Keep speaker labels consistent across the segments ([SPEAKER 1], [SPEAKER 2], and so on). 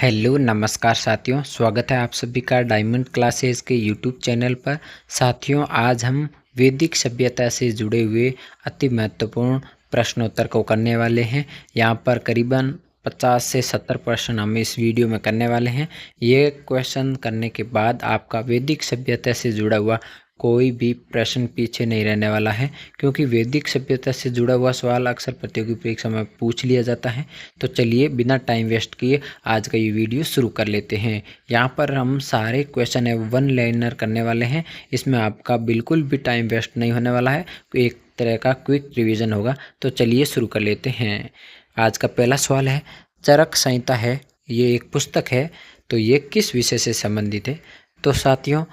[SPEAKER 1] Hello नमस्कार साथियों, स्वागत है आप सभी का डायमंड क्लासेस के यूट्यूब चैनल पर। साथियों, आज हम वैदिक सभ्यता से जुड़े हुए अति महत्वपूर्ण प्रश्नोत्तर को करने वाले हैं। यहाँ पर करीबन 50 से 70% हम इस वीडियो में करने वाले हैं। ये क्वेश्चन करने के बाद आपका वैदिक सभ्यता से जुड़ा हुआ कोई भी प्रश्न पीछे नहीं रहने वाला है, क्योंकि वैदिक सभ्यता से जुड़ा हुआ सवाल अक्सर प्रतियोगी परीक्षा में पूछ लिया जाता है। तो चलिए बिना टाइम वेस्ट किए आज का ये वीडियो शुरू कर लेते हैं। यहाँ पर हम सारे क्वेश्चन है वन लाइनर करने वाले हैं। इसमें आपका बिल्कुल भी टाइम वेस्ट नहीं होने वाला है, एक तरह का क्विक रिवीजन होगा। तो चलिए शुरू कर लेते हैं। आज का पहला सवाल है, चरक संहिता है, ये एक पुस्तक है, तो ये किस विषय से संबंधित है? तो साथियों,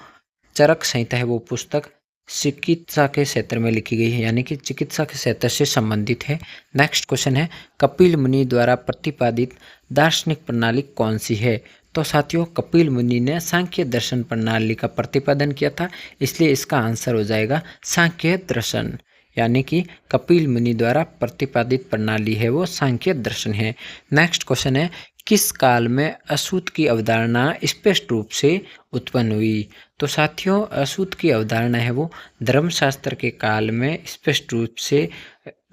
[SPEAKER 1] चरक संहिता है वो पुस्तक चिकित्सा के क्षेत्र में लिखी गई है, यानी कि चिकित्सा के क्षेत्र से संबंधित है। नेक्स्ट क्वेश्चन है, कपिल मुनि द्वारा प्रतिपादित दार्शनिक प्रणाली कौन सी है? तो साथियों, कपिल मुनि ने सांख्य दर्शन प्रणाली का प्रतिपादन किया था, इसलिए इसका आंसर हो जाएगा सांख्य दर्शन। यानी कि कपिल मुनि द्वारा प्रतिपादित प्रणाली है वो सांख्य दर्शन है। नेक्स्ट क्वेश्चन है, किस काल में अशुद्ध की अवधारणा स्पष्ट रूप से उत्पन्न हुई? तो साथियों, अशुद्ध की अवधारणा है वो धर्मशास्त्र के काल में स्पष्ट रूप से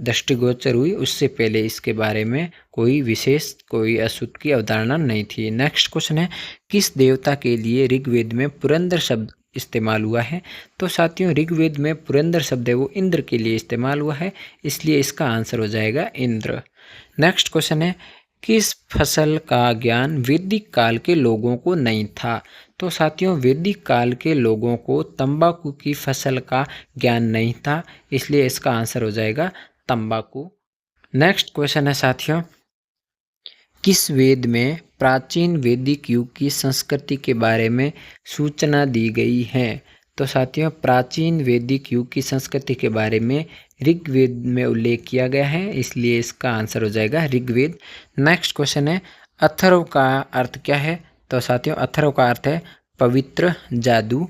[SPEAKER 1] दृष्टिगोचर हुई। उससे पहले इसके बारे में कोई अशुद्ध की अवधारणा नहीं थी। नेक्स्ट क्वेश्चन है, किस देवता के लिए ऋग्वेद में पुरंदर शब्द इस्तेमाल हुआ है? तो साथियों, ऋग्वेद में पुरंदर शब्द है वो इंद्र के लिए इस्तेमाल हुआ है, इसलिए इसका आंसर हो जाएगा इंद्र। नेक्स्ट क्वेश्चन है, किस फसल का ज्ञान वैदिक काल के लोगों को नहीं था? तो साथियों, वैदिक काल के लोगों को तंबाकू की फसल का ज्ञान नहीं था, इसलिए इसका आंसर हो जाएगा तंबाकू। नेक्स्ट क्वेश्चन है साथियों, किस वेद में प्राचीन वैदिक युग की संस्कृति के बारे में सूचना दी गई है? तो साथियों, प्राचीन वैदिक युग की संस्कृति के बारे में ऋग्वेद में उल्लेख किया गया है, इसलिए इसका आंसर हो जाएगा ऋग्वेद। नेक्स्ट क्वेश्चन है, अथर्व का अर्थ क्या है? तो साथियों, अथर्व का अर्थ है पवित्र, जादू।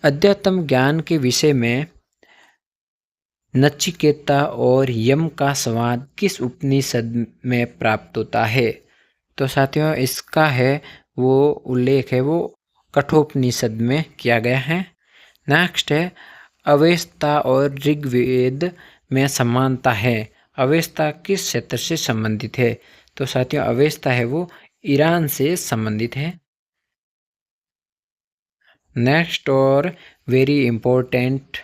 [SPEAKER 1] अध्यात्म ज्ञान के विषय में नचिकेता और यम का संवाद किस उपनिषद में प्राप्त होता है? तो साथियों, इसका है वो उल्लेख है वो कठोपनिषद में किया गया है। नेक्स्ट है, अवेस्ता और ऋग्वेद में समानता है, अवेस्ता किस क्षेत्र से संबंधित है? तो साथियों, अवेस्ता है वो ईरान से संबंधित है। नेक्स्ट और वेरी इम्पोर्टेंट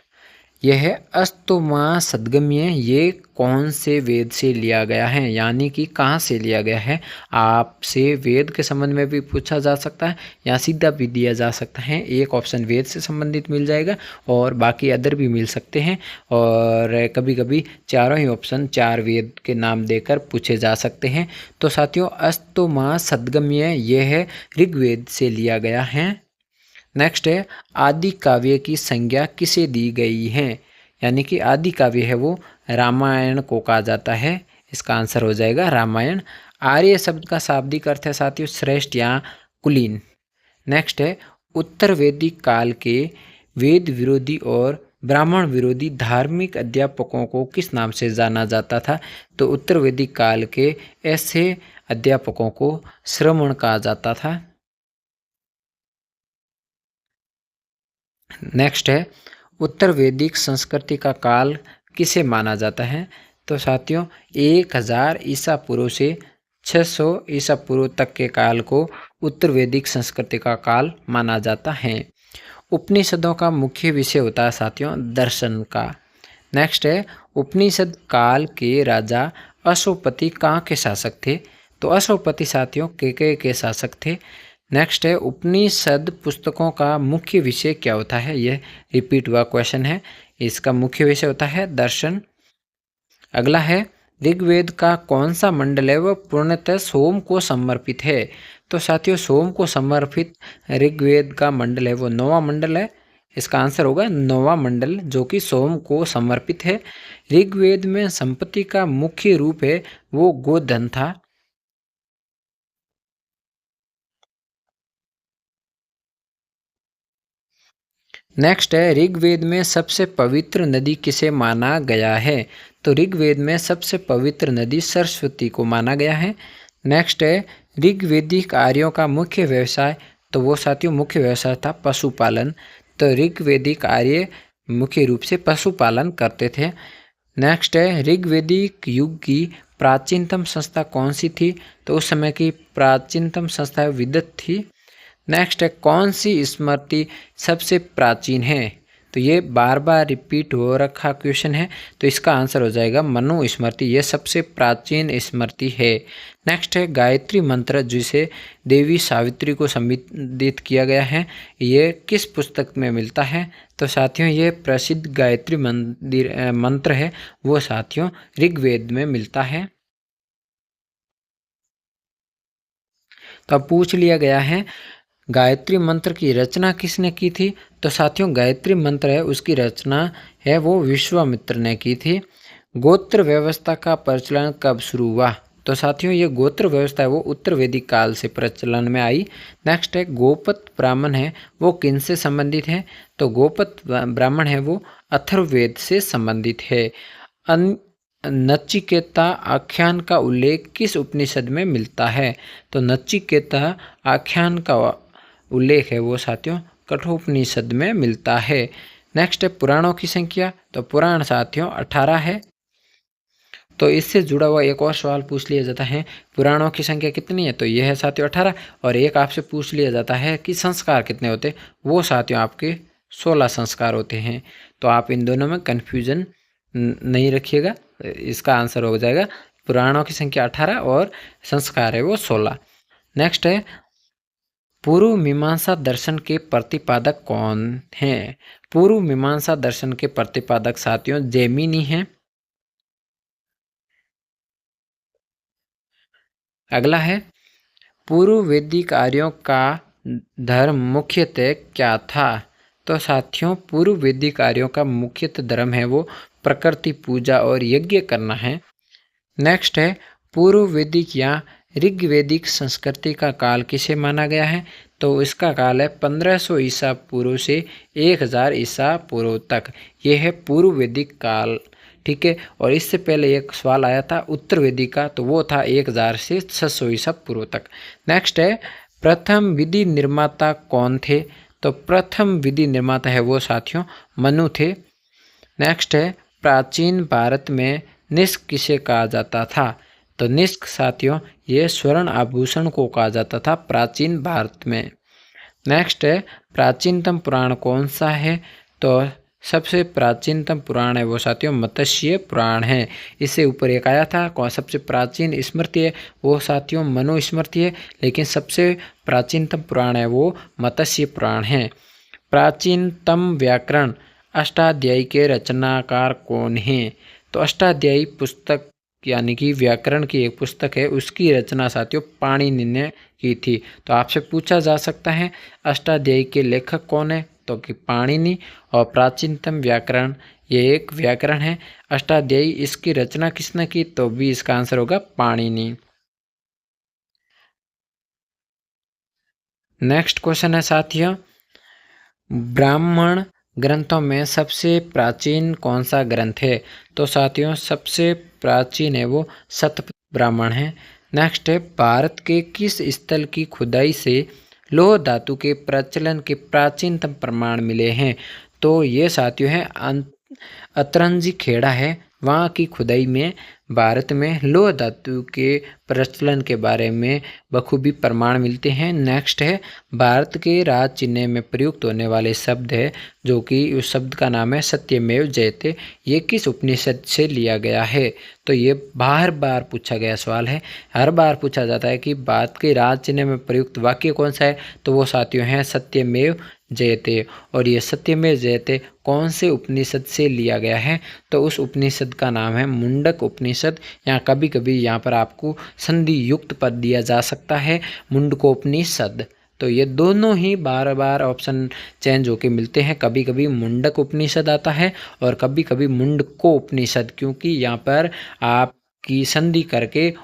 [SPEAKER 1] यह है, अस्तोमा सद्गम्य, ये कौन से वेद से लिया गया है, यानी कि कहाँ से लिया गया है? आपसे वेद के संबंध में भी पूछा जा सकता है या सीधा भी दिया जा सकता है। एक ऑप्शन वेद से संबंधित मिल जाएगा और बाकी अदर भी मिल सकते हैं, और कभी कभी चारों ही ऑप्शन चार वेद के नाम देकर पूछे जा सकते हैं। तो साथियों, अस्तोमा सद्गम्य यह है ऋग्वेद से लिया गया है। नेक्स्ट है, आदि काव्य की संज्ञा किसे दी गई है? यानी कि आदि काव्य है वो रामायण को कहा जाता है, इसका आंसर हो जाएगा रामायण। आर्य शब्द का शाब्दिक अर्थ है साथियों श्रेष्ठ या कुलीन। नेक्स्ट है, उत्तर वैदिक काल के वेद विरोधी और ब्राह्मण विरोधी धार्मिक अध्यापकों को किस नाम से जाना जाता था? तो उत्तर वैदिक काल के ऐसे अध्यापकों को श्रमण कहा जाता था। नेक्स्ट है, उत्तर वैदिक संस्कृति का काल किसे माना जाता है? तो साथियों, 1000 ईसा पूर्व से 600 ईसा पूर्व तक के काल को उत्तर वैदिक संस्कृति का काल माना जाता है। उपनिषदों का मुख्य विषय होता है साथियों दर्शन का। नेक्स्ट है, उपनिषद काल के राजा अशोकपति कहाँ के शासक थे? तो अशोकपति साथियों केकय के शासक थे। नेक्स्ट है, उपनिषद पुस्तकों का मुख्य विषय क्या होता है? यह रिपीट हुआ क्वेश्चन है, इसका मुख्य विषय होता है दर्शन। अगला है, ऋग्वेद का कौन सा मंडल है वह पूर्णतः सोम को समर्पित है? तो साथियों, सोम को समर्पित ऋग्वेद का मंडल है वो 9वां मंडल है, इसका आंसर होगा 9वां मंडल जो कि सोम को समर्पित है। ऋग्वेद में संपत्ति का मुख्य रूप है वो गोधन था। नेक्स्ट है, ऋग्वेद में सबसे पवित्र नदी किसे माना गया है? तो ऋग्वेद में सबसे पवित्र नदी सरस्वती को माना गया है। नेक्स्ट है, ऋग्वेदिक आर्यों का मुख्य व्यवसाय, तो वो साथियों मुख्य व्यवसाय था पशुपालन। तो ऋग्वेदिक आर्य मुख्य रूप से पशुपालन करते थे। नेक्स्ट है, ऋग्वेदिक युग की प्राचीनतम संस्था कौन सी थी? तो उस समय की प्राचीनतम संस्था विदत थी। नेक्स्ट है, कौन सी स्मृति सबसे प्राचीन है? तो ये बार बार रिपीट हो रखा क्वेश्चन है, तो इसका आंसर हो जाएगा मनु स्मृति, ये सबसे प्राचीन स्मृति है। नेक्स्ट है, गायत्री मंत्र जिसे देवी सावित्री को संबोधित किया गया है, ये किस पुस्तक में मिलता है? तो साथियों ये प्रसिद्ध गायत्री मंत्र है वो साथियों ऋग्वेद में मिलता है। तो अब पूछ लिया गया है गायत्री मंत्र की रचना किसने की थी? तो साथियों गायत्री मंत्र है उसकी रचना है वो विश्वामित्र ने की थी। गोत्र व्यवस्था का प्रचलन कब शुरू हुआ? तो साथियों ये गोत्र व्यवस्था है वो उत्तर वैदिक काल से प्रचलन में आई। नेक्स्ट है, गोपत ब्राह्मण है वो किन से संबंधित है? तो गोपत ब्राह्मण है वो अथर्ववेद से संबंधित है। नचिकेता आख्यान का उल्लेख किस उपनिषद में मिलता है? तो नचिकेता आख्यान का उल्लेख है वो साथियों कठोपनिषद में मिलता है। नेक्स्ट है, पुराणों की संख्या। तो पुराण साथियों 18 है। तो इससे जुड़ा हुआ एक और सवाल पूछ लिया जाता है, पुराणों की संख्या कितनी है? तो यह है साथियों 18। और एक आपसे पूछ लिया जाता है कि संस्कार कितने होते? वो साथियों आपके 16 संस्कार होते हैं। तो आप इन दोनों में कन्फ्यूजन नहीं रखिएगा, इसका आंसर हो जाएगा पुराणों की संख्या 18 और संस्कार है वो 16। नेक्स्ट है, पूर्व मीमांसा दर्शन के प्रतिपादक कौन हैं? पूर्व मीमांसा दर्शन के प्रतिपादक साथियों जैमिनी हैं। अगला है, पूर्व वैदिक आर्यों का धर्म मुख्यतः क्या था? तो साथियों पूर्व वैदिक आर्यों का मुख्यतः धर्म है वो प्रकृति पूजा और यज्ञ करना है। नेक्स्ट है, पूर्व वैदिक या ऋग्वैदिक संस्कृति का काल किसे माना गया है? तो इसका काल है 1500 ईसा पूर्व से 1000 ईसा पूर्व तक, ये है पूर्व वैदिक काल। ठीक है, और इससे पहले एक सवाल आया था उत्तर वैदिक का, तो वो था 1000 से 600 ईसा पूर्व तक। नेक्स्ट है, प्रथम विधि निर्माता कौन थे? तो प्रथम विधि निर्माता है वो साथियों मनु थे। नेक्स्ट है, प्राचीन भारत में निष्क किसे कहा जाता था? तो निष्क साथियों ये स्वर्ण आभूषण को कहा जाता था प्राचीन भारत में। नेक्स्ट है, प्राचीनतम पुराण कौन सा है? तो सबसे प्राचीनतम पुराण है वो साथियों मत्स्य पुराण है। इससे ऊपर एक आया था कौन सबसे प्राचीन स्मृति है, वो साथियों मनु स्मृति है, लेकिन सबसे प्राचीनतम पुराण है वो मत्स्य पुराण है। प्राचीनतम व्याकरण अष्टाध्यायी के रचनाकार कौन हैं? तो अष्टाध्यायी पुस्तक यानी कि व्याकरण की एक पुस्तक है, उसकी रचना साथियों पाणिनि ने की थी। तो आपसे पूछा जा सकता है अष्टाध्यायी के लेखक कौन है? तो कि पाणिनि। और प्राचीनतम व्याकरण ये एक व्याकरण है, अष्टाध्यायी इसकी रचना किसने की? तो भी इसका आंसर होगा पाणिनि। नेक्स्ट क्वेश्चन है साथियों, ब्राह्मण ग्रंथों में सबसे प्राचीन कौन सा ग्रंथ है? तो साथियों सबसे प्राचीन है वो सतपथ ब्राह्मण है। नेक्स्ट है, भारत के किस स्थल की खुदाई से लौह धातु के प्रचलन के प्राचीनतम प्रमाण मिले हैं? तो ये साथियों है अतरंजी खेड़ा है, वहाँ की खुदाई में भारत में लौह धातु के प्रचलन के बारे में बखूबी प्रमाण मिलते हैं। नेक्स्ट है, भारत के राज चिन्ह में प्रयुक्त होने वाले शब्द है जो कि उस शब्द का नाम है सत्यमेव जयते, ये किस उपनिषद से लिया गया है? तो ये बार बार पूछा गया सवाल है, हर बार पूछा जाता है कि भारत के राज चिन्ह में प्रयुक्त वाक्य कौन सा है? तो वो साथियों हैं सत्यमेव जयते। और ये सत्यमेव जयते कौन से उपनिषद से लिया गया है? तो उस उपनिषद का नाम है मुंडक उपनिषद। यहाँ कभी कभी यहाँ पर आपको संधि युक्त पद दिया जा सकता है मुंडकोपनिषद। तो ये दोनों ही बार बार ऑप्शन चेंज होके मिलते हैं, कभी कभी मुंडक उपनिषद आता है और कभी कभी मुंडको उपनिषद, क्योंकि यहाँ पर आप की संधि करके अ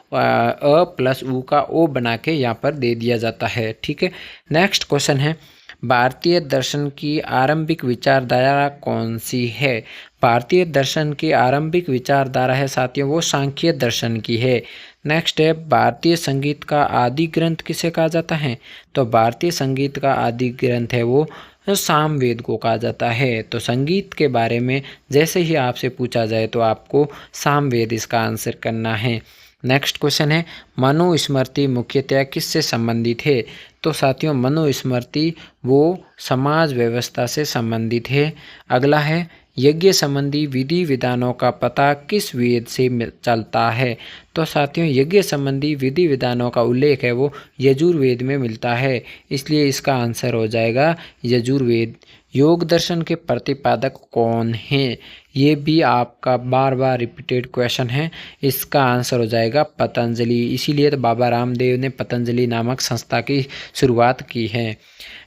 [SPEAKER 1] प्लस उ का ओ बना के यहाँ पर दे दिया जाता है। ठीक है, नेक्स्ट क्वेश्चन है, भारतीय दर्शन की आरंभिक विचारधारा कौन सी है? भारतीय दर्शन की आरंभिक विचारधारा है साथियों वो सांख्य दर्शन की है। नेक्स्ट है, भारतीय संगीत का आदि ग्रंथ किसे कहा जाता है? तो भारतीय संगीत का आदि ग्रंथ है वो सामवेद को कहा जाता है। तो संगीत के बारे में जैसे ही आपसे पूछा जाए तो आपको सामवेद इसका आंसर करना है। नेक्स्ट क्वेश्चन है, मनुस्मृति मुख्यतः किससे संबंधित है? तो साथियों मनुस्मृति वो समाज व्यवस्था से संबंधित है। अगला है, यज्ञ संबंधी विधि विधानों का पता किस वेद से चलता है? तो साथियों यज्ञ संबंधी विधि विधानों का उल्लेख है वो यजुर्वेद में मिलता है, इसलिए इसका आंसर हो जाएगा यजुर्वेद। योग दर्शन के प्रतिपादक कौन हैं? ये भी आपका बार बार रिपीटेड क्वेश्चन है, इसका आंसर हो जाएगा पतंजलि। इसीलिए तो बाबा रामदेव ने पतंजलि नामक संस्था की शुरुआत की है।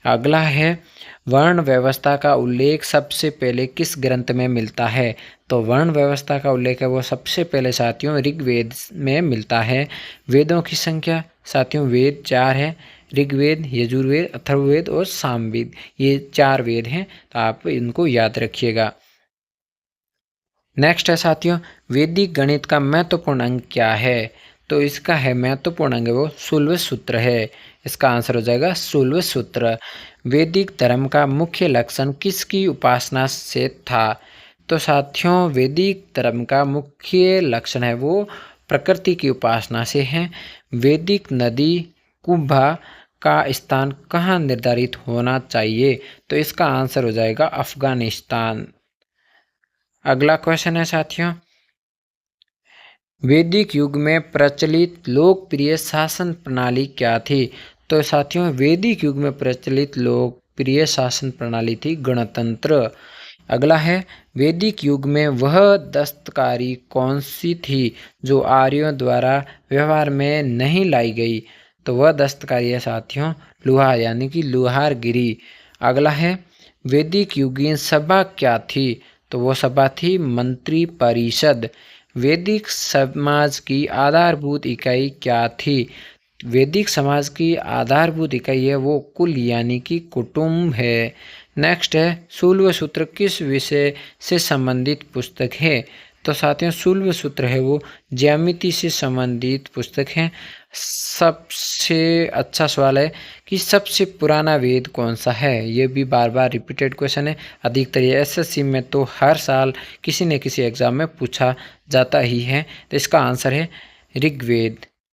[SPEAKER 1] अगला है, वर्ण व्यवस्था का उल्लेख सबसे पहले किस ग्रंथ में मिलता है? तो वर्ण व्यवस्था का उल्लेख है वो सबसे पहले साथियों ऋग्वेद में मिलता है। वेदों की संख्या साथियों वेद 4 है, ऋग्वेद, यजुर्वेद, अथर्ववेद और सामवेद, ये 4 वेद हैं, तो आप इनको याद रखिएगा। नेक्स्ट है साथियों, वैदिक गणित का महत्वपूर्ण अंग क्या है? तो इसका है महत्वपूर्ण अंग वो शूल्व सूत्र है, इसका आंसर हो जाएगा शूल्व सूत्र। वैदिक धर्म का मुख्य लक्षण किसकी उपासना से था? तो साथियों वैदिक धर्म का मुख्य लक्षण है वो प्रकृति की उपासना से है। वैदिक नदी कुंभा का स्थान कहाँ निर्धारित होना चाहिए? तो इसका आंसर हो जाएगा अफगानिस्तान। अगला क्वेश्चन है साथियों, वैदिक युग में प्रचलित लोकप्रिय शासन प्रणाली क्या थी? तो साथियों वैदिक युग में प्रचलित लोकप्रिय शासन प्रणाली थी गणतंत्र। अगला है, वैदिक युग में वह दस्तकारी कौन सी थी जो आर्यों द्वारा व्यवहार में नहीं लाई गई? तो वह दस्तकारी है साथियों लुहार, यानी कि लुहारगिरी। अगला है, वैदिक युगीन सभा क्या थी? तो वो सभा थी मंत्री परिषद। वैदिक समाज की आधारभूत इकाई क्या थी? वैदिक समाज की आधारभूत इकाई है वो कुल यानी कि कुटुंब है। नेक्स्ट है, शूल्व सूत्र किस विषय से संबंधित पुस्तक है? तो साथियों शूल्व सूत्र है वो ज्यामिति से संबंधित पुस्तक है। सबसे अच्छा सवाल है कि सबसे पुराना वेद कौन सा है? ये भी बार बार रिपीटेड क्वेश्चन है, अधिकतर ये एसएससी में तो हर साल किसी न किसी एग्जाम में पूछा जाता ही है। तो इसका आंसर है ऋग्वेद।